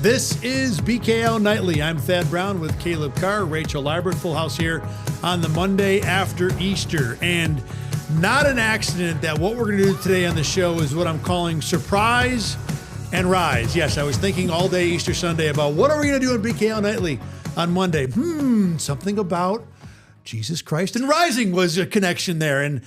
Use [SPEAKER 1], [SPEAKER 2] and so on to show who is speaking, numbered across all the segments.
[SPEAKER 1] This is BKL Nightly. I'm Thad Brown with Caleb Carr, Rachel Liebert, Full House here on the Monday after Easter. And not an accident that what we're going to do today on the show is what I'm calling Surprise and Rise. Yes, I was thinking all day Easter Sunday about what are we going to do on BKL Nightly on Monday? Something about Jesus Christ and rising was a connection there. And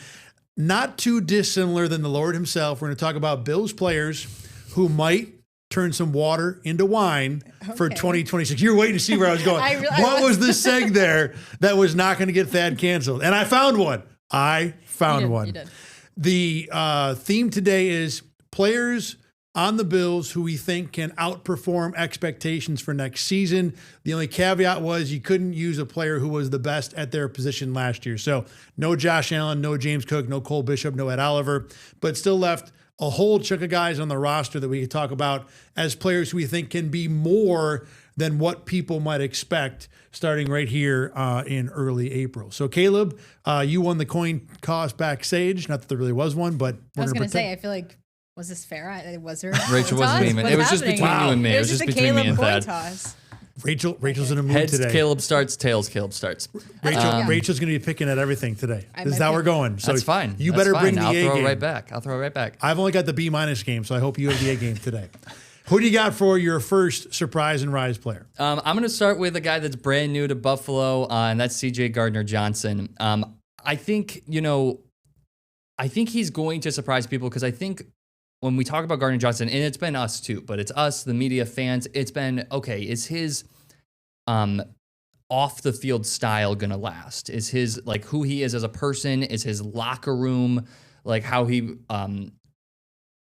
[SPEAKER 1] not too dissimilar than the Lord himself. We're going to talk about Bills players who might turn some water into wine for 2026. You're waiting to see where I was going. What was the seg there that was not going to get Thad canceled? And I found one. You did. The theme today is players on the Bills who we think can outperform expectations for next season. The only caveat was you couldn't use a player who was the best at their position last year. So no Josh Allen, no James Cook, no Cole Bishop, no Ed Oliver, but still left a whole chunk of guys on the roster that we could talk about as players who we think can be more than what people might expect starting right here in early April. So Caleb, you won the coin toss backstage. Not that there really was one, but
[SPEAKER 2] I was going to say, I feel like, was this fair? Was there?
[SPEAKER 3] Rachel wasn't even. It was just between you and me. It was just between me and Thad.
[SPEAKER 2] Toss.
[SPEAKER 1] Rachel's in a mood
[SPEAKER 3] Heads,
[SPEAKER 1] today.
[SPEAKER 3] Caleb starts. Tails, Caleb starts.
[SPEAKER 1] Rachel's going to be picking at everything today. This is how we're going. So
[SPEAKER 3] that's fine.
[SPEAKER 1] You better bring the A game.
[SPEAKER 3] I'll throw it right back.
[SPEAKER 1] I've only got the B- game, so I hope you have the A game today. Who do you got for your first surprise and rise player?
[SPEAKER 3] I'm going to start with a guy that's brand new to Buffalo, and that's C.J. Gardner-Johnson. I think he's going to surprise people because I think when we talk about Gardner-Johnson, and it's been us too, but it's us, the media, fans, it's been, okay, is his off the field style going to last? Is his, like, who he is as a person? Is his locker room, like how he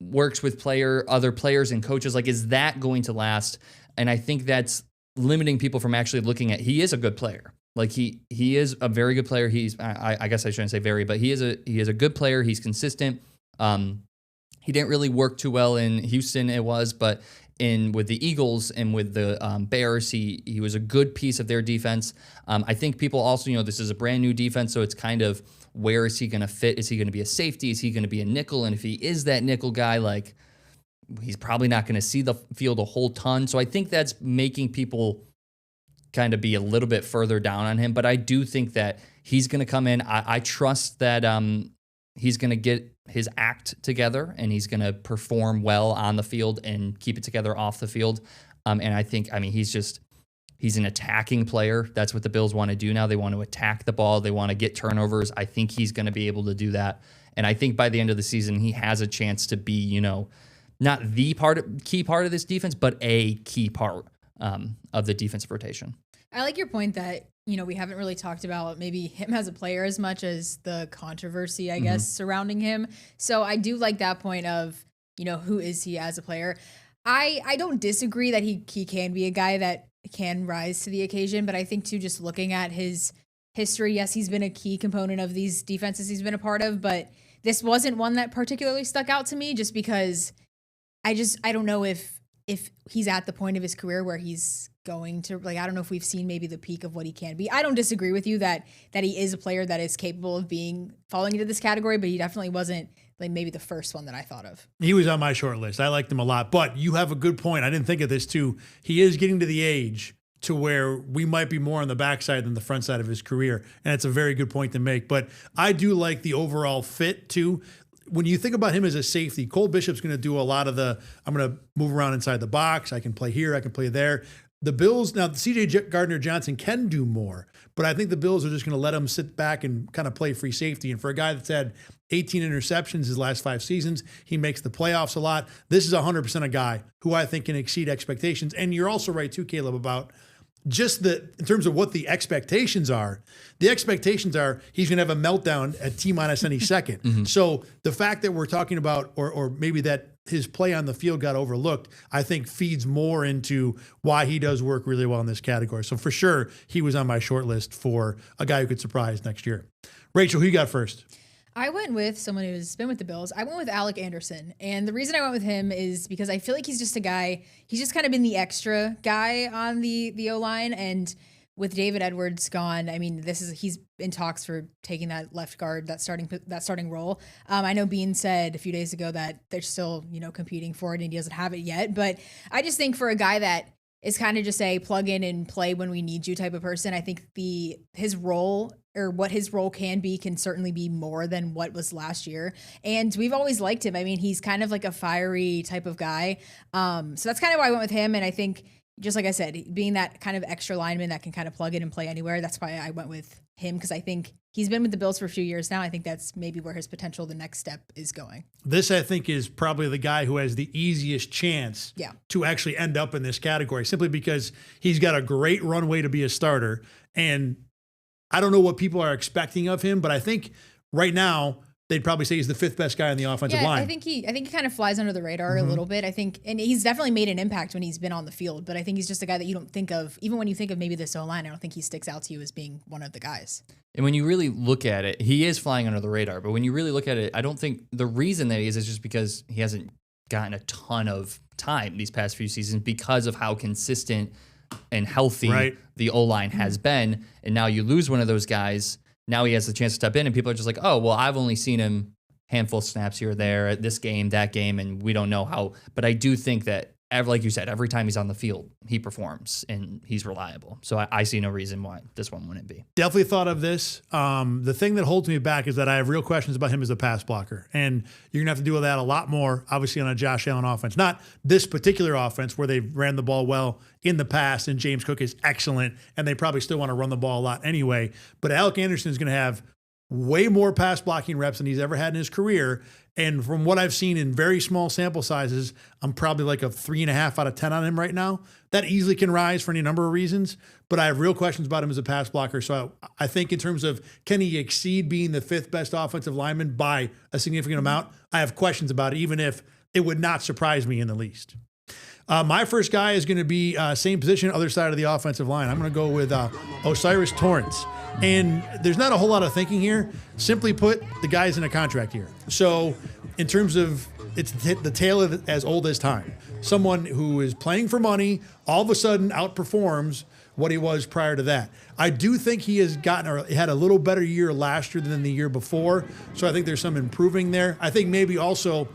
[SPEAKER 3] works with other players and coaches, like, is that going to last? And I think that's limiting people from actually looking at, he is a good player. Like he is a very good player. I guess I shouldn't say very, but he is a good player. He's consistent. He didn't really work too well in Houston, but with the Eagles and with the Bears, he was a good piece of their defense. I think people also, this is a brand new defense, so it's kind of, where is he going to fit? Is he going to be a safety? Is he going to be a nickel? And if he is that nickel guy, like, he's probably not going to see the field a whole ton. So I think that's making people kind of be a little bit further down on him. But I do think that he's going to come in. I trust that he's going to get his act together and he's going to perform well on the field and keep it together off the field. And I think, he's an attacking player. That's what the Bills want to do now. They want to attack the ball. They want to get turnovers. I think he's going to be able to do that. And I think by the end of the season, he has a chance to be, not the key part of this defense, but a key part of the defensive rotation.
[SPEAKER 2] I like your point that, we haven't really talked about maybe him as a player as much as the controversy, I guess, surrounding him. So I do like that point of, who is he as a player? I don't disagree that he can be a guy that can rise to the occasion, but I think too, just looking at his history, yes, he's been a key component of these defenses he's been a part of, but this wasn't one that particularly stuck out to me just because I don't know if he's at the point of his career where he's going to, like, I don't know if we've seen maybe the peak of what he can be. I don't disagree with you that he is a player that is capable of falling into this category, but he definitely wasn't like maybe the first one that I thought of.
[SPEAKER 1] He was on my short list. I liked him a lot, but you have a good point. I didn't think of this too. He is getting to the age to where we might be more on the backside than the front side of his career. And it's a very good point to make, but I do like the overall fit too. When you think about him as a safety, Cole Bishop's going to do a lot of I'm going to move around inside the box. I can play here. I can play there. The Bills, now C.J. Gardner-Johnson can do more, but I think the Bills are just going to let him sit back and kind of play free safety. And for a guy that's had 18 interceptions his last 5 seasons, he makes the playoffs a lot. This is 100% a guy who I think can exceed expectations. And you're also right too, Caleb, about just in terms of what the expectations are. The expectations are he's going to have a meltdown at T-minus any second. So the fact that we're talking about, or maybe that his play on the field got overlooked, I think feeds more into why he does work really well in this category. So for sure, he was on my short list for a guy who could surprise next year. Rachel, who you got first?
[SPEAKER 2] I went with someone who's been with the Bills. I went with Alec Anderson. And the reason I went with him is because I feel like he's just a guy, he's just kind of been the extra guy on the O-line. And with David Edwards gone, he's in talks for taking that left guard, that starting role. I know Bean said a few days ago that they're still, competing for it and he doesn't have it yet. But I just think for a guy that is kind of just a plug in and play when we need you type of person. I think his role or what his role can be can certainly be more than what was last year. And we've always liked him. I mean, he's kind of like a fiery type of guy. So that's kind of why I went with him. And I think, just like I said, being that kind of extra lineman that can kind of plug in and play anywhere, that's why I went with him, because I think he's been with the Bills for a few years now. I think that's maybe where his potential, the next step, is going.
[SPEAKER 1] This, I think, is probably the guy who has the easiest chance to actually end up in this category, simply because he's got a great runway to be a starter. And I don't know what people are expecting of him, but I think right now they'd probably say he's the 5th best guy on the offensive line.
[SPEAKER 2] I think he kind of flies under the radar a little bit. I think, and he's definitely made an impact when he's been on the field, but I think he's just a guy that you don't think of, even when you think of maybe this O-line, I don't think he sticks out to you as being one of the guys.
[SPEAKER 3] And when you really look at it, he is flying under the radar, but when you really look at it, I don't think the reason that he is just because he hasn't gotten a ton of time these past few seasons because of how consistent and healthy the O-line has been. And now you lose one of those guys. Now he has the chance to step in, and people are just like, oh, well, I've only seen him handful of snaps here or there at this game, that game, and we don't know how. But I do think that, like you said, every time he's on the field, he performs, and he's reliable. So I see no reason why this one wouldn't be.
[SPEAKER 1] Definitely thought of this. The thing that holds me back is that I have real questions about him as a pass blocker. And you're going to have to deal with that a lot more, obviously, on a Josh Allen offense. Not this particular offense where they've ran the ball well in the past, and James Cook is excellent, and they probably still want to run the ball a lot anyway. But Alec Anderson is going to have way more pass blocking reps than he's ever had in his career. And from what I've seen in very small sample sizes, I'm probably like a 3.5 out of 10 on him right now. That easily can rise for any number of reasons, but I have real questions about him as a pass blocker. So I think in terms of, can he exceed being the 5th best offensive lineman by a significant amount? I have questions about it, even if it would not surprise me in the least. My first guy is going to be same position, other side of the offensive line. I'm going to go with O'Cyrus Torrence. And there's not a whole lot of thinking here. Simply put, the guy's in a contract here. So in terms of, it's the tale of as old as time. Someone who is playing for money all of a sudden outperforms what he was prior to that. I do think he has had a little better year last year than the year before. So I think there's some improving there. I think maybe also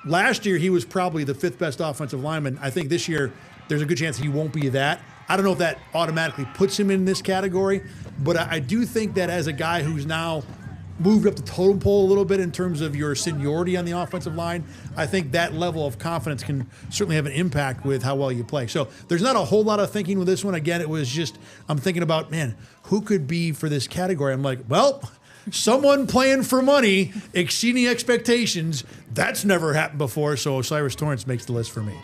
[SPEAKER 1] last year he was probably the 5th best offensive lineman. I think this year there's a good chance he won't be that. I don't know if that automatically puts him in this category, but I do think that as a guy who's now moved up the totem pole a little bit in terms of your seniority on the offensive line, I think that level of confidence can certainly have an impact with how well you play. So there's not a whole lot of thinking with this one. Again, it was just, I'm thinking about, man, who could be for this category? I'm like, well, someone playing for money, exceeding expectations, that's never happened before. So O'Cyrus Torrence makes the list for me.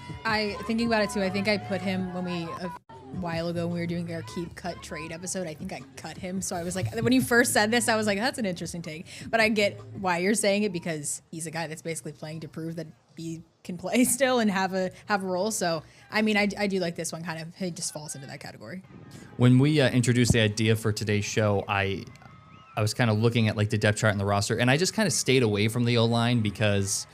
[SPEAKER 2] Thinking about it too, I think I put him a while ago when we were doing our keep cut trade episode. I think I cut him. So I was like, when you first said this, I was like, that's an interesting take. But I get why you're saying it, because he's a guy that's basically playing to prove that he can play still and have a role. So I mean, I do like this one. Kind of, he just falls into that category. When
[SPEAKER 3] we introduced the idea for today's show, I was kind of looking at like the depth chart in the roster, and I just kind of stayed away from the O-line because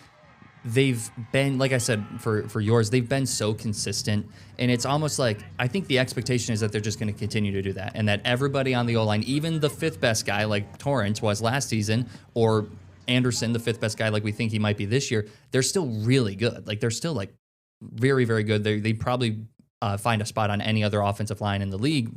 [SPEAKER 3] they've been, like I said, for yours, they've been so consistent. And it's almost like, I think the expectation is that they're just going to continue to do that. And that everybody on the O-line, even the 5th best guy like Torrance was last season, or Anderson, the 5th best guy like we think he might be this year, they're still really good. Like, they're still like very, very good. They probably find a spot on any other offensive line in the league,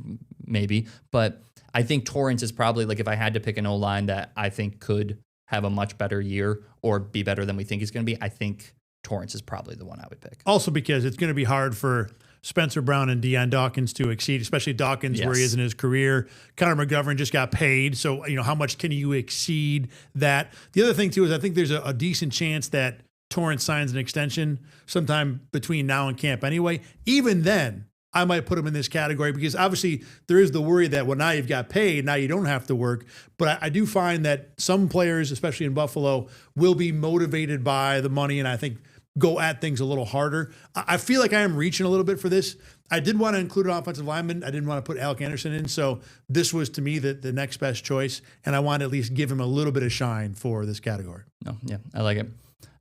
[SPEAKER 3] maybe. But I think Torrance is probably, like, if I had to pick an O-line that I think could have a much better year or be better than we think he's going to be, I think Torrance is probably the one I would pick.
[SPEAKER 1] Also because it's going to be hard for Spencer Brown and Deion Dawkins to exceed, especially Dawkins, where he is in his career. Connor McGovern just got paid, so how much can you exceed that? The other thing, too, is I think there's a decent chance that Torrance signs an extension sometime between now and camp anyway. Even then, I might put him in this category because obviously there is the worry that, well, now you've got paid, now you don't have to work. But I do find that some players, especially in Buffalo, will be motivated by the money, and I think go at things a little harder. I feel like I am reaching a little bit for this. I did want to include an offensive lineman. I didn't want to put Alec Anderson in. So this was, to me, the next best choice. And I want to at least give him a little bit of shine for this category.
[SPEAKER 3] Oh, yeah, I like it.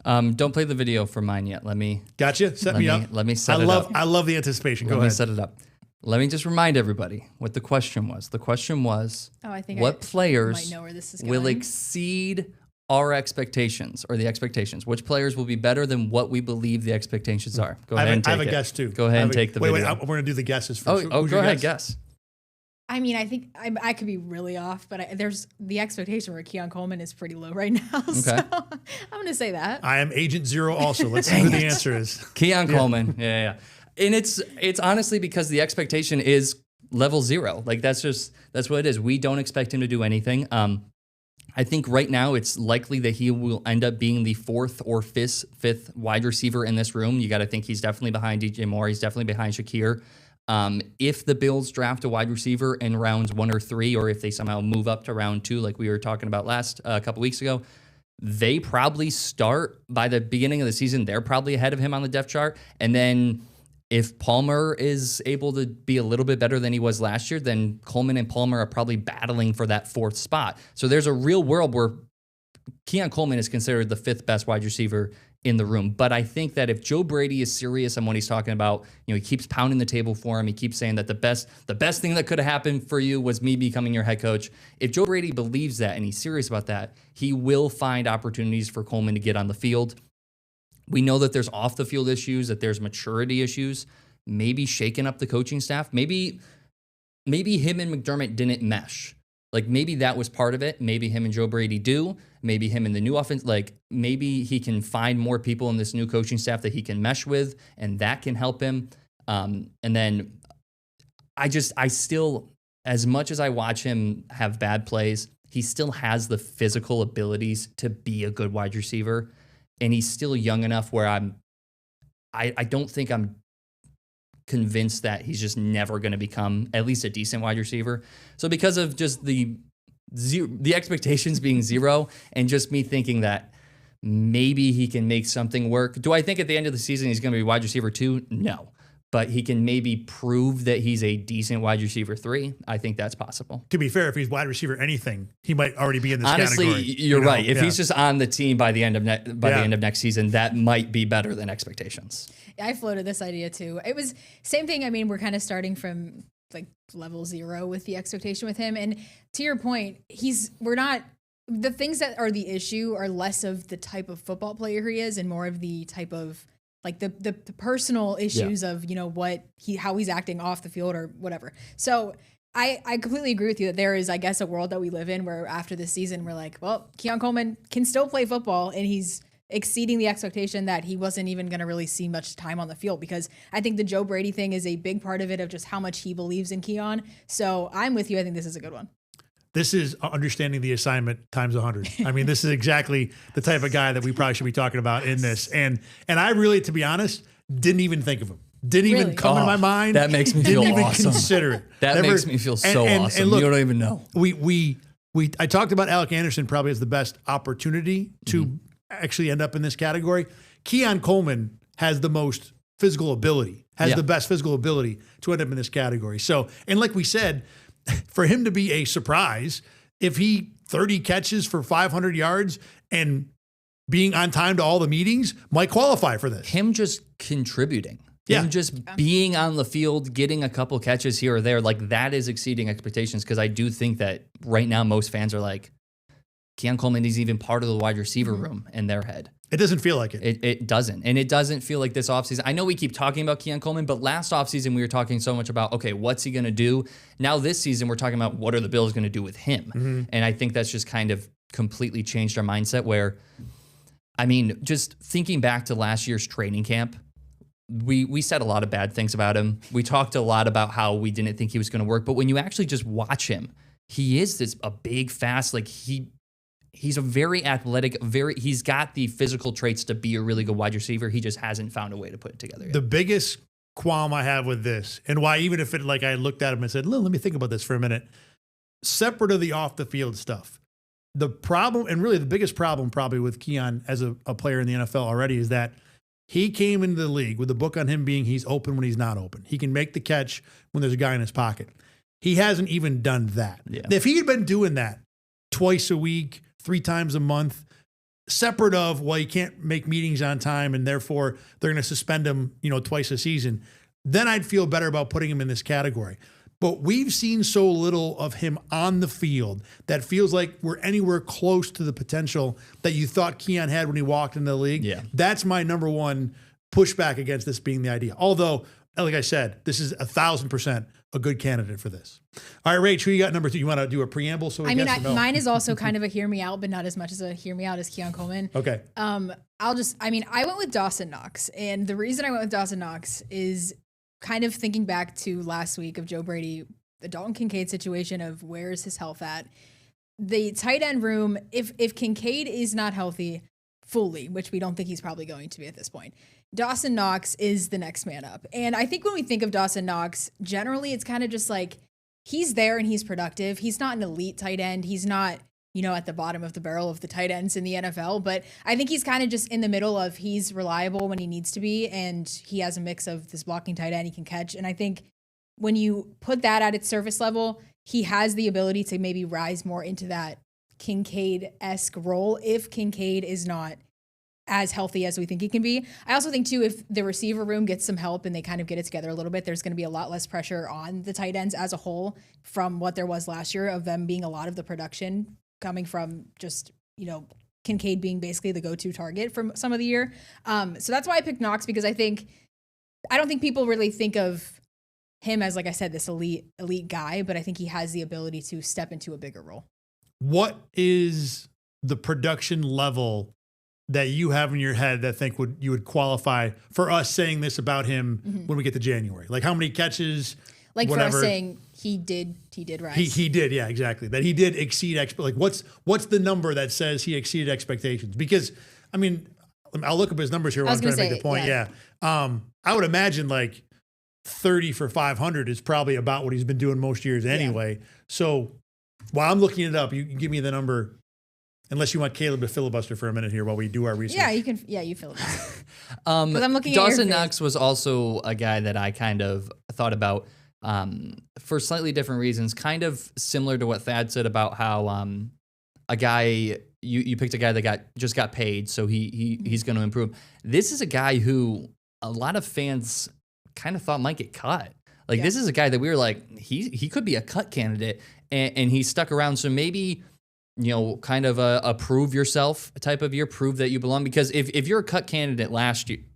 [SPEAKER 3] Don't play the video for mine yet. Let me...
[SPEAKER 1] Gotcha. Set me up.
[SPEAKER 3] Let me set it up.
[SPEAKER 1] I love the anticipation. Go ahead.
[SPEAKER 3] Let me set it up. Let me just remind everybody what the question was. The question was, what players will exceed our expectations or the expectations. Which players will be better than what we believe the expectations are? Go ahead and take it.
[SPEAKER 1] I have a guess too.
[SPEAKER 3] Go ahead and take the video.
[SPEAKER 1] Wait, we're going to do the guesses first.
[SPEAKER 3] Oh, go ahead, guess.
[SPEAKER 2] I mean, I think I could be really off, but there's the expectation for Keon Coleman is pretty low right now. So I'm going to say that.
[SPEAKER 1] I am Agent Zero also. Let's see who the answer is.
[SPEAKER 3] Keon Coleman. Yeah. And it's honestly because the expectation is level 0. Like that's what it is. We don't expect him to do anything. I think right now it's likely that he will end up being the 4th or 5th wide receiver in this room. You got to think he's definitely behind DJ Moore. He's definitely behind Shakir. If the Bills draft a wide receiver in rounds 1 or 3, or if they somehow move up to round 2, like we were talking about a couple weeks ago, they probably start by the beginning of the season. They're probably ahead of him on the depth chart. And then if Palmer is able to be a little bit better than he was last year, then Coleman and Palmer are probably battling for that 4th spot. So there's a real world where Keon Coleman is considered the 5th best wide receiver in the room. But I think that if Joe Brady is serious on what he's talking about, he keeps pounding the table for him. He keeps saying that the best thing that could have happened for you was me becoming your head coach. If Joe Brady believes that and he's serious about that, he will find opportunities for Coleman to get on the field. We know that there's off the field issues, that there's maturity issues, maybe shaking up the coaching staff. Maybe him and McDermott didn't mesh. Like maybe that was part of it. Maybe him and Joe Brady do. Maybe him and the new offense. Like maybe he can find more people in this new coaching staff that he can mesh with, and that can help him. And then I still, as much as I watch him have bad plays, he still has the physical abilities to be a good wide receiver. And he's still young enough where I don't think I'm convinced that he's just never going to become at least a decent wide receiver. So because of just the expectations being 0 and just me thinking that maybe he can make something work. Do I think at the end of the season he's going to be wide receiver 2? No. But he can maybe prove that he's a decent wide receiver 3. I think that's possible.
[SPEAKER 1] To be fair, if he's wide receiver anything, he might already be in this
[SPEAKER 3] category.
[SPEAKER 1] Honestly,
[SPEAKER 3] you're right. If he's just on the team by the end of the end of next season, that might be better than expectations.
[SPEAKER 2] I floated this idea too. It was same thing. I mean, we're kind of starting from like level 0 with the expectation with him. And to your point, the things that are the issue are less of the type of football player he is and more of the type of like the personal issues of, how he's acting off the field or whatever. So I completely agree with you that there is, I guess, a world that we live in where after this season, we're like, well, Keon Coleman can still play football and he's exceeding the expectation that he wasn't even going to really see much time on the field, because I think the Joe Brady thing is a big part of it, of just how much he believes in Keon. So I'm with you. I think this is a good one.
[SPEAKER 1] This is understanding the assignment times 100. I mean, this is exactly the type of guy that we probably should be talking about in this. And I really, to be honest, didn't even think of him. Didn't even come into my mind.
[SPEAKER 3] That makes me feel awesome.
[SPEAKER 1] Didn't even consider it.
[SPEAKER 3] That makes me feel so awesome. And look, you don't even know.
[SPEAKER 1] I talked about Alec Anderson probably as the best opportunity to actually end up in this category. Keon Coleman has the most physical ability, the best physical ability to end up in this category. So, and like we said, for him to be a surprise, if he 30 catches for 500 yards and being on time to all the meetings might qualify for this.
[SPEAKER 3] Him just contributing. Him just being on the field, getting a couple catches here or there, like that is exceeding expectations, because I do think that right now most fans are like, Keon Coleman is even part of the wide receiver room in their head.
[SPEAKER 1] It doesn't feel like it.
[SPEAKER 3] It doesn't. And it doesn't feel like this offseason. I know we keep talking about Keon Coleman, but last offseason we were talking so much about, okay, what's he going to do? Now this season we're talking about what are the Bills going to do with him? And I think that's just kind of completely changed our mindset where, I mean, just thinking back to last year's training camp, we said a lot of bad things about him. We talked a lot about how we didn't think he was going to work. But when you actually just watch him, he is a big, fast, like he's a very athletic, he's got the physical traits to be a really good wide receiver. He just hasn't found a way to put it together yet.
[SPEAKER 1] The biggest qualm I have with this, and why even if it, like I looked at him and said, let me think about this for a minute, separate of the off the field stuff, the problem, and really the biggest problem probably with Keon as a player in the NFL already, is that he came into the league with a book on him being he's open when he's not open. He can make the catch when there's a guy in his pocket. He hasn't even done that. Yeah. If he had been doing that twice a week, 3 times a month, separate of, well, he can't make meetings on time and therefore they're going to suspend him, twice a season, then I'd feel better about putting him in this category. but we've seen so little of him on the field that feels like we're anywhere close to the potential that you thought Keon had when he walked into the league.
[SPEAKER 3] Yeah.
[SPEAKER 1] That's my number one pushback against this being the idea. Although, like I said, this is 1,000% a good candidate for this. All right, Rach, who you got number 2? You want to do a preamble? So
[SPEAKER 2] Mine is also kind of a hear me out, but not as much as a hear me out as Keon Coleman.
[SPEAKER 1] Okay.
[SPEAKER 2] I went with Dawson Knox, and the reason I went with Dawson Knox is kind of thinking back to last week of Joe Brady, the Dalton Kincaid situation of where's his health at. The tight end room, if Kincaid is not healthy fully, which we don't think he's probably going to be at this point, Dawson Knox is the next man up. And I think when we think of Dawson Knox, generally it's kind of just like he's there and he's productive. He's not an elite tight end. He's not, at the bottom of the barrel of the tight ends in the NFL, but I think he's kind of just in the middle of he's reliable when he needs to be, and he has a mix of this blocking tight end he can catch. And I think when you put that at its surface level, he has the ability to maybe rise more into that Kincaid-esque role if Kincaid is not as healthy as we think he can be. I also think too, if the receiver room gets some help and they kind of get it together a little bit, there's going to be a lot less pressure on the tight ends as a whole from what there was last year of them being a lot of the production coming from just, Kincaid being basically the go-to target for some of the year. So that's why I picked Knox, because I don't think people really think of him as, like I said, this elite guy, but I think he has the ability to step into a bigger role.
[SPEAKER 1] What is the production level that you have in your head that you would qualify for us saying this about him when we get to January? Like how many catches?
[SPEAKER 2] Like
[SPEAKER 1] whatever.
[SPEAKER 2] For us saying he did rise.
[SPEAKER 1] He did, yeah, exactly. That he did exceed what's the number that says he exceeded expectations? Because I'll look up his numbers here while I'm trying to make the point. Yeah. I would imagine 30 for 500 is probably about what he's been doing most years anyway. Yeah. So while I'm looking it up, you can give me the number. Unless you want Caleb to filibuster for a minute here while we do our research.
[SPEAKER 2] Yeah, you can. Yeah, you filibuster. Because I'm looking
[SPEAKER 3] Dawson
[SPEAKER 2] at
[SPEAKER 3] Knox was also a guy that I kind of thought about for slightly different reasons, kind of similar to what Thad said about how a guy you picked a guy that just got paid, so he's going to improve. This is a guy who a lot of fans kind of thought might get cut. This is a guy that we were like, he could be a cut candidate, and he stuck around. So maybe, kind of a prove yourself type of year, prove that you belong. Because if you're a cut candidate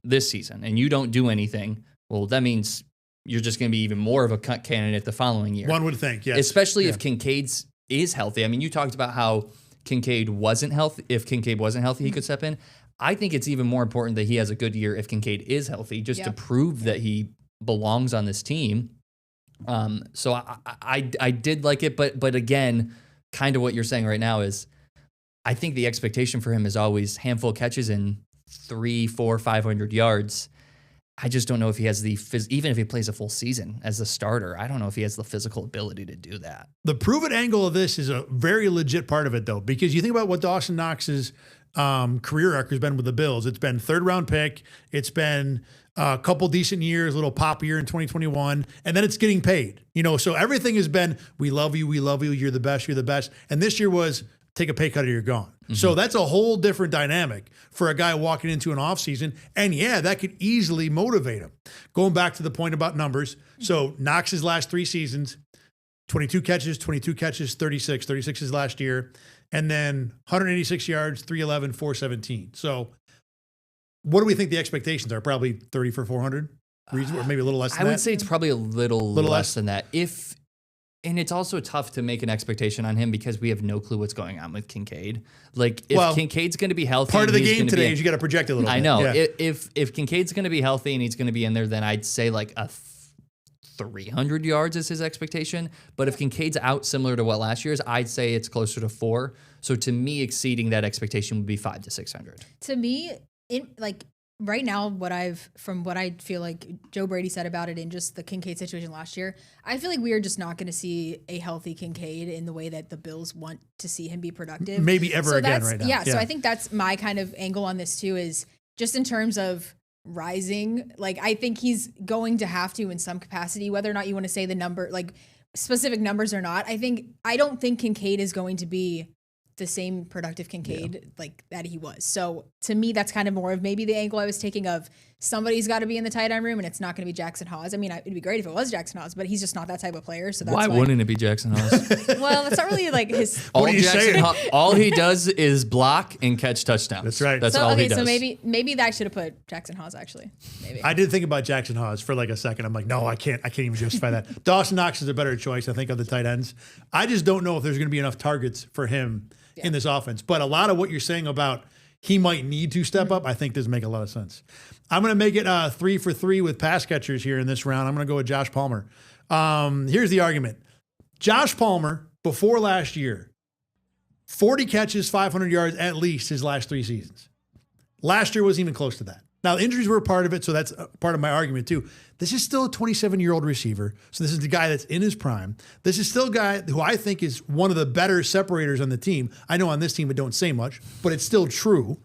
[SPEAKER 3] this season, and you don't do anything, well, that means you're just going to be even more of a cut candidate the following year.
[SPEAKER 1] One would think, yes.
[SPEAKER 3] Especially if Kincaid is healthy. You talked about how Kincaid wasn't healthy. If Kincaid wasn't healthy, he could step in. I think it's even more important that he has a good year if Kincaid is healthy, just to prove that he belongs on this team. So I did like it, but again, kind of what you're saying right now is I think the expectation for him is always handful of catches and 300, 400, 500 yards. I just don't know if he has even if he plays a full season as a starter, I don't know if he has the physical ability to do that. The prove it angle of this is a very legit part of it, though, because you think about what Dawson Knox's career arc has been with the Bills. It's been 3rd round pick. It's been a couple decent years, a little pop year in 2021, and then it's getting paid. So everything has been, we love you, you're the best. And this year was, take a pay cut or you're gone. Mm-hmm. So that's a whole different dynamic for a guy walking into an offseason. And that could easily motivate him. Going back to the point about numbers. So Knox's last 3 seasons, 22 catches, 36 his last year. And then 186 yards, 311, 417. So what do we think the expectations are? Probably 30 for 400, or maybe a little less than that? I would say it's probably a little less than that. And it's also tough to make an expectation on him because we have no clue what's going on with Kincaid. If Kincaid's going to to be healthy, part of the game today is you got to project a little bit. I know. Yeah. If Kincaid's going to be healthy and he's going to be in there, then I'd say a 300 yards is his expectation. But if Kincaid's out similar to what last year's, I'd say it's closer to 4. So to me, exceeding that expectation would be 500 to 600.
[SPEAKER 2] To me, right now, from what I feel like Joe Brady said about it in just the Kincaid situation last year, I feel like we are just not going to see a healthy Kincaid in the way that the Bills want to see him be productive. Maybe ever again right now. Yeah, so I think that's my kind of angle on this too, is just in terms of rising. I think he's going to have to in some capacity, whether or not you want to say the number, specific numbers or not. I don't think Kincaid is going to be the same productive Kincaid like that he was. So to me, that's kind of more of maybe the angle I was taking of somebody's got to be in the tight end room, and it's not going to be Jackson Hawes. I mean, it'd be great if it was Jackson Hawes, but he's just not that type of player. So that's
[SPEAKER 3] why wouldn't it be Jackson Hawes?
[SPEAKER 2] Well, that's not really like his.
[SPEAKER 3] All he does is block and catch touchdowns.
[SPEAKER 1] That's right.
[SPEAKER 3] That's all he does.
[SPEAKER 2] So maybe that should have put Jackson Hawes actually. Maybe
[SPEAKER 1] I did think about Jackson Hawes for like a second. I'm like, no, I can't even justify that. Dawson Knox is a better choice, I think, of the tight ends. I just don't know if there's going to be enough targets for him in this offense. But a lot of what you're saying about he might need to step up, I think does make a lot of sense. I'm going to make it 3 for 3 with pass catchers here in this round. I'm going to go with Josh Palmer. Here's the argument. Josh Palmer, before last year, 40 catches, 500 yards at least his last 3 seasons. Last year wasn't even close to that. Now, injuries were a part of it, so that's part of my argument too. This is still a 27-year-old receiver, so this is the guy that's in his prime. This is still a guy who I think is one of the better separators on the team. I know on this team it don't say much, but it's still true.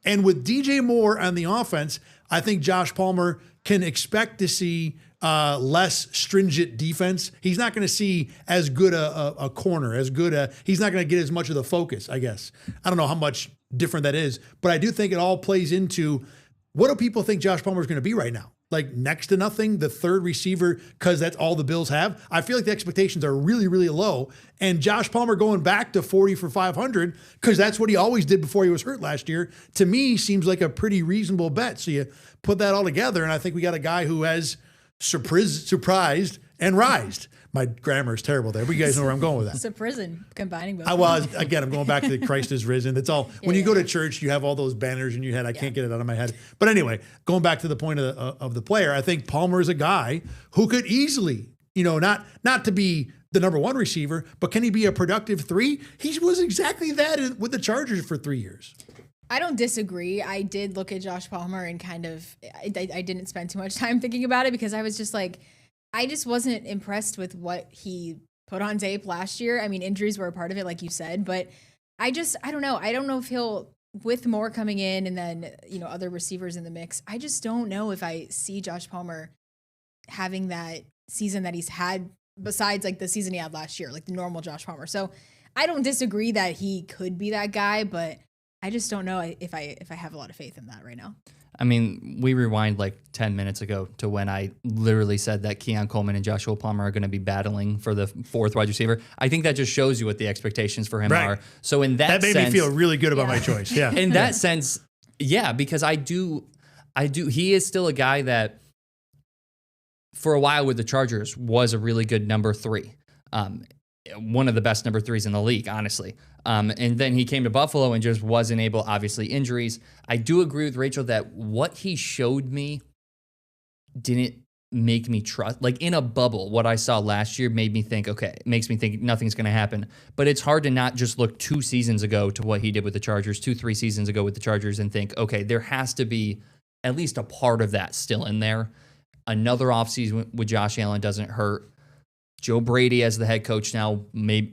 [SPEAKER 1] And with DJ Moore on the offense, I think Josh Palmer can expect to see less stringent defense. He's not going to see as good a corner, he's not going to get as much of the focus, I guess. I don't know how much different that is, but I do think it all plays into what do people think Josh Palmer is going to be right now? Like next to nothing, the third receiver, because that's all the Bills have. I feel like the expectations are really, really low. And Josh Palmer going back to 40 for 500, because that's what he always did before he was hurt last year, to me seems like a pretty reasonable bet. So you put that all together, and I think we got a guy who has surprised and rised. My grammar is terrible there, but you guys know where I'm going with that.
[SPEAKER 2] It's a prison combining both.
[SPEAKER 1] Well, again, I'm going back to the Christ is risen. That's all. When you go to church, you have all those banners in your head. I can't get it out of my head. But anyway, going back to the point of the player, I think Palmer is a guy who could easily, not to be the number 1 receiver, but can he be a productive 3? He was exactly that with the Chargers for 3 years.
[SPEAKER 2] I don't disagree. I did look at Josh Palmer and kind of, I didn't spend too much time thinking about it because I was just like, I just wasn't impressed with what he put on tape last year. I mean, injuries were a part of it, like you said, but I don't know. I don't know if he'll, with Moore coming in and then, other receivers in the mix, I just don't know if I see Josh Palmer having that season that he's had besides like the season he had last year, like the normal Josh Palmer. So I don't disagree that he could be that guy, but I just don't know if I have a lot of faith in that right now.
[SPEAKER 3] I mean, we rewind like 10 minutes ago to when I literally said that Keon Coleman and Joshua Palmer are going to be battling for the 4th wide receiver. I think that just shows you what the expectations for him are. So in that
[SPEAKER 1] made me feel really good about my choice. Yeah.
[SPEAKER 3] In that sense, yeah, because I do. He is still a guy that for a while with the Chargers was a really good number 3. One of the best number 3s in the league, honestly. And then he came to Buffalo and just wasn't able, obviously injuries. I do agree with Rachel that what he showed me didn't make me trust. Like in a bubble, what I saw last year made me think, okay, it makes me think nothing's going to happen. But it's hard to not just look 2 seasons ago to what he did with the Chargers, 3 seasons ago with the Chargers and think, okay, there has to be at least a part of that still in there. Another offseason with Josh Allen doesn't hurt. Joe Brady as the head coach now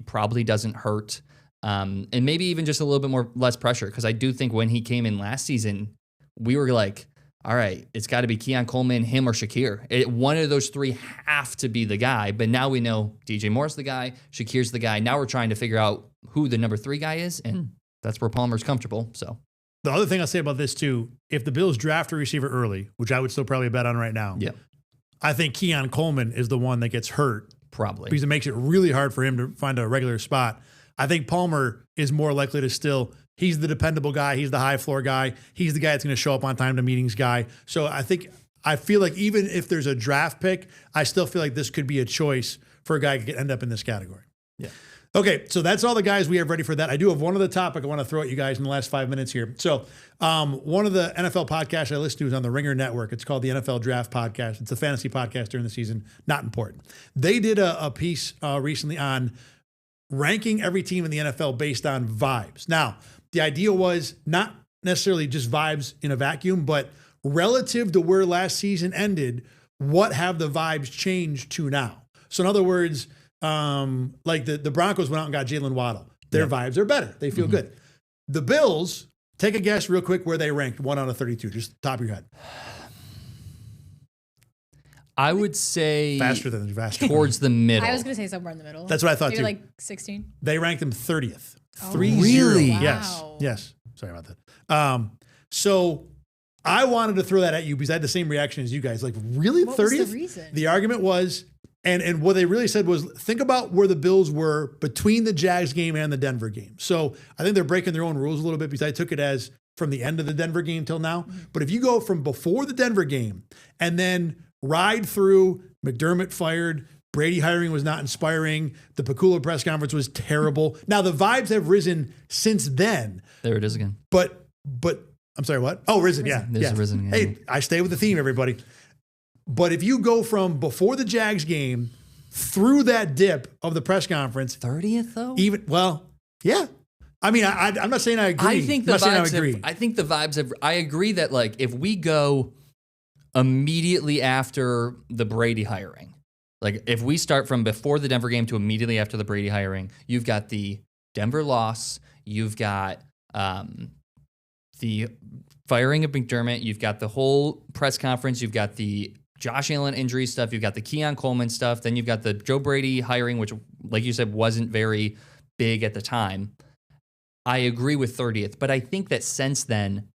[SPEAKER 3] probably doesn't hurt. And maybe even just a little bit less pressure. Because I do think when he came in last season, we were like, all right, it's got to be Keon Coleman, him, or Shakir. One of those 3 have to be the guy. But now we know DJ Moore's the guy, Shakir's the guy. Now we're trying to figure out who the number 3 guy is. And that's where Palmer's comfortable. So
[SPEAKER 1] the other thing I'll say about this too, if the Bills draft a receiver early, which I would still probably bet on right now, I think Keon Coleman is the one that gets hurt.
[SPEAKER 3] Probably.
[SPEAKER 1] Because it makes it really hard for him to find a regular spot. I think Palmer is more likely to still, he's the dependable guy. He's the high floor guy. He's the guy that's going to show up on time to meetings guy. So I feel like even if there's a draft pick, I still feel like this could be a choice for a guy who could end up in this category.
[SPEAKER 3] Yeah.
[SPEAKER 1] Okay, so that's all the guys we have ready for that. I do have one other topic I want to throw at you guys in the last 5 minutes here. So one of the NFL podcasts I listen to is on the Ringer Network. It's called the NFL Draft Podcast. It's a fantasy podcast during the season. Not important. They did a piece recently on ranking every team in the NFL based on vibes. Now, the idea was not necessarily just vibes in a vacuum, but relative to where last season ended, what have the vibes changed to now? So in other words, like the Broncos went out and got Jalen Waddle. Their vibes are better. They feel good. The Bills, take a guess real quick where they ranked 1 out of 32, just top of your head.
[SPEAKER 3] I would say
[SPEAKER 1] faster
[SPEAKER 3] towards the middle.
[SPEAKER 2] I was going to say somewhere in the middle.
[SPEAKER 1] That's what I thought
[SPEAKER 2] Maybe
[SPEAKER 1] too.
[SPEAKER 2] Like 16.
[SPEAKER 1] They ranked them 30th. 3-0.
[SPEAKER 3] Really?
[SPEAKER 1] Yes.
[SPEAKER 2] Wow.
[SPEAKER 1] Yes. Sorry about that. So I wanted to throw that at you because I had the same reaction as you guys. Like, really?
[SPEAKER 2] What was
[SPEAKER 1] 30th?
[SPEAKER 2] the reason?
[SPEAKER 1] The argument was, and what they really said was, think about where the Bills were between the Jags game and the Denver game. So I think they're breaking their own rules a little bit because I took it as from the end of the Denver game till now. But if you go from before the Denver game and then ride through McDermott fired, Brady hiring was not inspiring, the Pakula press conference was terrible. Now the vibes have risen since then.
[SPEAKER 3] There it is again.
[SPEAKER 1] But I'm sorry, what? Oh, risen, yeah.
[SPEAKER 3] There's
[SPEAKER 1] yeah.
[SPEAKER 3] a risen.
[SPEAKER 1] Hey, I stay with the theme, everybody. But if you go from before the Jags game through that dip of the press conference,
[SPEAKER 3] 30th though.
[SPEAKER 1] Yeah. I mean, I'm not saying I agree.
[SPEAKER 3] I think the
[SPEAKER 1] I'm not saying I
[SPEAKER 3] vibes.
[SPEAKER 1] agree.
[SPEAKER 3] I think the vibes have. I agree that like if we go immediately after the Brady hiring, like if we start from before the Denver game to immediately after the Brady hiring, you've got the Denver loss, you've got the firing of McDermott, you've got the whole press conference, you've got the Josh Allen injury stuff, you've got the Keon Coleman stuff, then you've got the Joe Brady hiring, which, like you said, wasn't very big at the time. I agree with 30th, but I think that since then,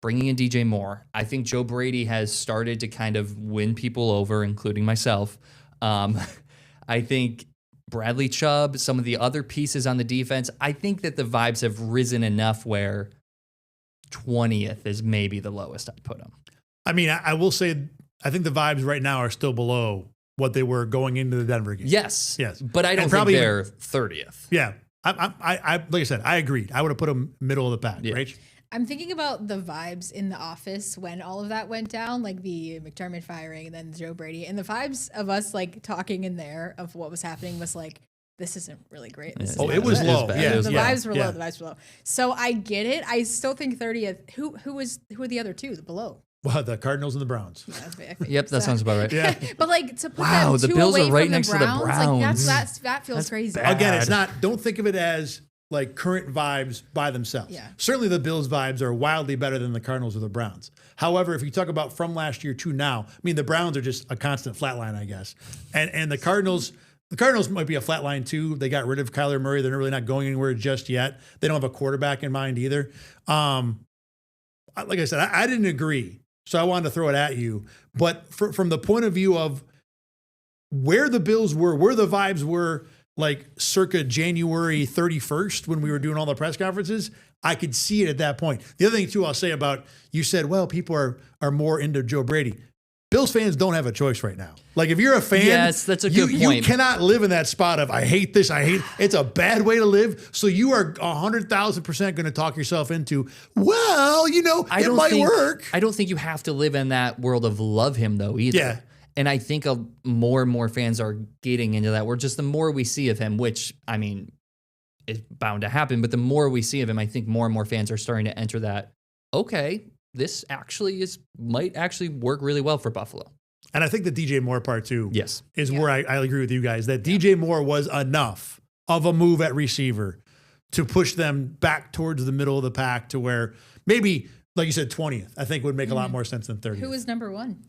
[SPEAKER 3] bringing in DJ Moore, I think Joe Brady has started to kind of win people over, including myself. I think Bradley Chubb, some of the other pieces on the defense, I think that the vibes have risen enough where 20th is maybe the lowest I'd put them. I
[SPEAKER 1] mean, I will say, I think the vibes right now are still below what they were going into the Denver game.
[SPEAKER 3] Yes.
[SPEAKER 1] Yes.
[SPEAKER 3] But I don't think they're 30th.
[SPEAKER 1] Yeah. I like I said, I agreed. I would have put them middle of the pack,
[SPEAKER 3] Yeah.
[SPEAKER 1] right?
[SPEAKER 2] I'm thinking about the vibes in the office when all of that went down, like the McDermott firing and then Joe Brady. And the vibes of us like talking in there of what was happening was like, this isn't really great. This
[SPEAKER 1] Oh,
[SPEAKER 2] is
[SPEAKER 1] it was
[SPEAKER 2] bad.
[SPEAKER 1] low.
[SPEAKER 3] bad.
[SPEAKER 1] Yeah,
[SPEAKER 2] The
[SPEAKER 1] yeah,
[SPEAKER 2] vibes were
[SPEAKER 1] yeah.
[SPEAKER 2] low. The vibes were low. So I get it. I still think 30th. Who are the other two? The below.
[SPEAKER 1] Well, the Cardinals and the Browns.
[SPEAKER 2] Yeah, I think
[SPEAKER 3] Yep, that sounds about right.
[SPEAKER 1] Yeah.
[SPEAKER 2] But like to put
[SPEAKER 3] Wow,
[SPEAKER 2] them
[SPEAKER 3] the
[SPEAKER 2] two
[SPEAKER 3] Bills
[SPEAKER 2] away
[SPEAKER 3] are right
[SPEAKER 2] from
[SPEAKER 3] next to the Browns.
[SPEAKER 2] Like that feels crazy.
[SPEAKER 3] bad.
[SPEAKER 1] Again, it's not, don't think of it as like current vibes by themselves.
[SPEAKER 2] Yeah.
[SPEAKER 1] Certainly the Bills vibes are wildly better than the Cardinals or the Browns. However, if you talk about from last year to now, I mean, the Browns are just a constant flat line, I guess. And the Cardinals might be a flat line too. They got rid of Kyler Murray. They're really not going anywhere just yet. They don't have a quarterback in mind either. Like I said, I didn't agree. So I wanted to throw it at you. But from the point of view of where the Bills were, where the vibes were, like circa January 31st when we were doing all the press conferences, I could see it at that point. The other thing too, I'll say about, you said, well, people are more into Joe Brady. Bills fans don't have a choice right now. Like if you're a fan,
[SPEAKER 3] Yes, that's a good
[SPEAKER 1] you
[SPEAKER 3] point.
[SPEAKER 1] cannot live in that spot of I hate this, it's a bad way to live. So you are 100,000% going to talk yourself into, well, it might work.
[SPEAKER 3] I don't think you have to live in that world of love him though either.
[SPEAKER 1] Yeah.
[SPEAKER 3] And I think more and more fans are getting into that. We're just the more we see of him, which I mean, is bound to happen. But the more we see of him, I think more and more fans are starting to enter that. Okay, this actually might actually work really well for Buffalo.
[SPEAKER 1] And I think the DJ Moore part too,
[SPEAKER 3] Yes,
[SPEAKER 1] is where I agree with you guys that DJ Moore was enough of a move at receiver to push them back towards the middle of the pack to where maybe, like you said, 20th, I think would make a lot more sense than 30th.
[SPEAKER 2] Who was number one?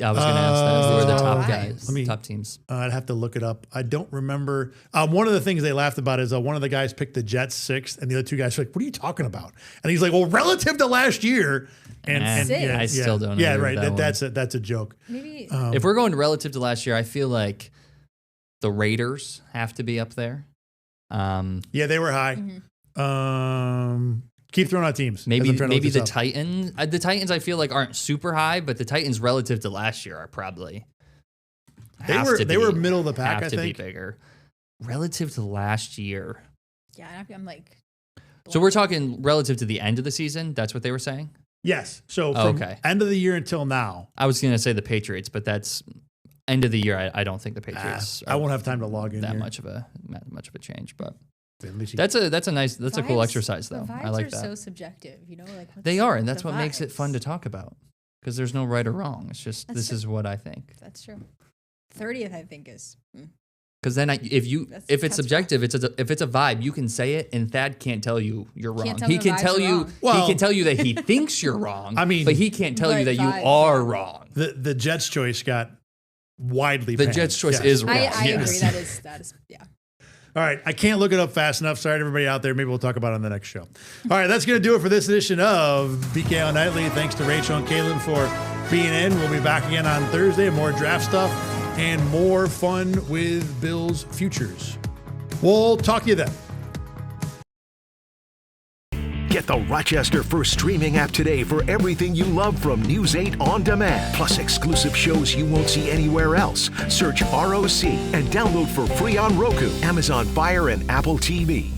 [SPEAKER 3] Yeah, I was going to ask that. Who are the top
[SPEAKER 2] Vibes.
[SPEAKER 3] guys? Top teams.
[SPEAKER 1] I'd have to look it up. I don't remember. One of the things they laughed about is one of the guys picked the Jets 6th, and the other two guys were like, "What are you talking about?" And he's like, "Well, relative to last year." And
[SPEAKER 2] Six.
[SPEAKER 1] yeah,
[SPEAKER 3] I still don't
[SPEAKER 1] Yeah,
[SPEAKER 3] agree
[SPEAKER 1] right.
[SPEAKER 3] with that
[SPEAKER 1] That's a joke.
[SPEAKER 2] Maybe
[SPEAKER 3] If we're going relative to last year, I feel like the Raiders have to be up there.
[SPEAKER 1] Yeah, they were high. Keep throwing out teams.
[SPEAKER 3] Maybe
[SPEAKER 1] as I'm trying to look
[SPEAKER 3] the
[SPEAKER 1] this up.
[SPEAKER 3] Titans. The Titans I feel like aren't super high, but the Titans relative to last year are probably
[SPEAKER 1] They were middle of the pack,
[SPEAKER 3] have
[SPEAKER 1] I
[SPEAKER 3] to
[SPEAKER 1] think.
[SPEAKER 3] be bigger relative to last year.
[SPEAKER 2] yeah, I'm like.
[SPEAKER 3] So we're talking relative to the end of the season. That's what they were saying.
[SPEAKER 1] Yes. So from
[SPEAKER 3] Okay.
[SPEAKER 1] end of the year until now,
[SPEAKER 3] I was going to say the Patriots, but that's end of the year. I don't think the Patriots.
[SPEAKER 1] I won't have time to log in
[SPEAKER 3] that
[SPEAKER 1] here.
[SPEAKER 3] much of a change, but
[SPEAKER 1] At least you-
[SPEAKER 3] that's a cool
[SPEAKER 2] Vibes-
[SPEAKER 3] exercise though.
[SPEAKER 2] The vibes
[SPEAKER 3] I like
[SPEAKER 2] are
[SPEAKER 3] that.
[SPEAKER 2] so subjective, like
[SPEAKER 3] They are, and that's
[SPEAKER 2] the
[SPEAKER 3] what makes it fun
[SPEAKER 2] vibes.
[SPEAKER 3] to talk about because there's no right or wrong. It's just
[SPEAKER 2] That's
[SPEAKER 3] this
[SPEAKER 2] true.
[SPEAKER 3] is what I think.
[SPEAKER 2] That's true. 30th, I think is.
[SPEAKER 3] Because then if
[SPEAKER 2] That's
[SPEAKER 3] it's
[SPEAKER 2] rough.
[SPEAKER 3] subjective, if it's a vibe, you can say it, and Thad can't tell you you're wrong.
[SPEAKER 2] Can't tell
[SPEAKER 3] He
[SPEAKER 2] me
[SPEAKER 3] can
[SPEAKER 2] vibes
[SPEAKER 3] tell
[SPEAKER 2] are
[SPEAKER 3] you
[SPEAKER 2] wrong.
[SPEAKER 1] Well-
[SPEAKER 3] he can tell you that he thinks you're wrong.
[SPEAKER 1] I mean-
[SPEAKER 3] but he can't tell you
[SPEAKER 2] But
[SPEAKER 3] that you
[SPEAKER 2] vibes
[SPEAKER 3] are
[SPEAKER 2] are
[SPEAKER 3] wrong.
[SPEAKER 1] the Jets choice got widely
[SPEAKER 3] The
[SPEAKER 1] panned.
[SPEAKER 3] Jets choice
[SPEAKER 1] Yes.
[SPEAKER 3] is wrong.
[SPEAKER 2] I agree.
[SPEAKER 3] yes.
[SPEAKER 2] That is. Yeah.
[SPEAKER 1] All right, I can't look it up fast enough. Sorry to everybody out there. Maybe we'll talk about it on the next show. All right, that's going to do it for this edition of BKL Nightly. Thanks to Rachel and Caleb for being in. We'll be back again on Thursday. More draft stuff and more fun with Bills futures. We'll talk to you then.
[SPEAKER 4] Get the Rochester First streaming app today for everything you love from News 8 on demand, plus exclusive shows you won't see anywhere else. Search ROC and download for free on Roku, Amazon Fire, and Apple TV.